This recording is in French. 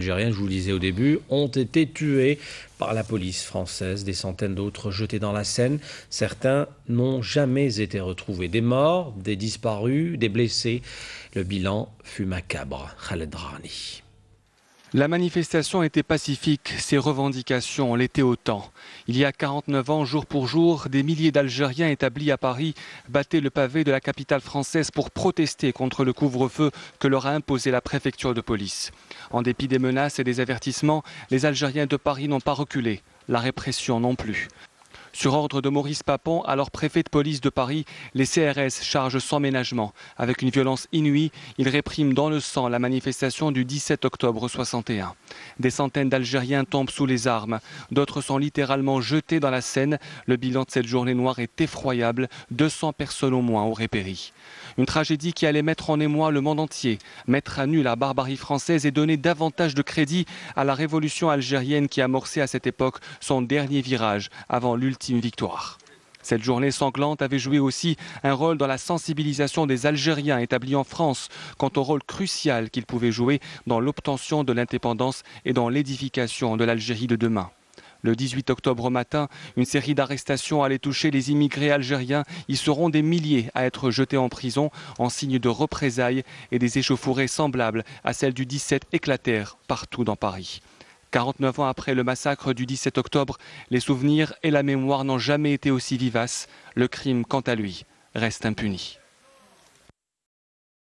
Algériens, je vous le disais au début, ont été tués par la police française, des centaines d'autres jetés dans la Seine. Certains n'ont jamais été retrouvés. Des morts, des disparus, des blessés. Le bilan fut macabre. Khaled Drani. La manifestation était pacifique, ses revendications l'étaient autant. Il y a 49 ans, jour pour jour, des milliers d'Algériens établis à Paris battaient le pavé de la capitale française pour protester contre le couvre-feu que leur a imposé la préfecture de police. En dépit des menaces et des avertissements, les Algériens de Paris n'ont pas reculé, la répression non plus. Sur ordre de Maurice Papon, alors préfet de police de Paris, les CRS chargent sans ménagement. Avec une violence inouïe, ils répriment dans le sang la manifestation du 17 octobre 61. Des centaines d'Algériens tombent sous les armes. D'autres sont littéralement jetés dans la Seine. Le bilan de cette journée noire est effroyable. 200 personnes au moins auraient péri. Une tragédie qui allait mettre en émoi le monde entier, mettre à nu la barbarie française et donner davantage de crédit à la révolution algérienne qui amorçait à cette époque son dernier virage avant l'ultime victoire. Cette journée sanglante avait joué aussi un rôle dans la sensibilisation des Algériens établis en France quant au rôle crucial qu'ils pouvaient jouer dans l'obtention de l'indépendance et dans l'édification de l'Algérie de demain. Le 18 octobre au matin, une série d'arrestations allait toucher les immigrés algériens. Ils seront des milliers à être jetés en prison en signe de représailles et des échauffourées semblables à celles du 17 éclatèrent partout dans Paris. 49 ans après le massacre du 17 octobre, les souvenirs et la mémoire n'ont jamais été aussi vivaces. Le crime, quant à lui, reste impuni.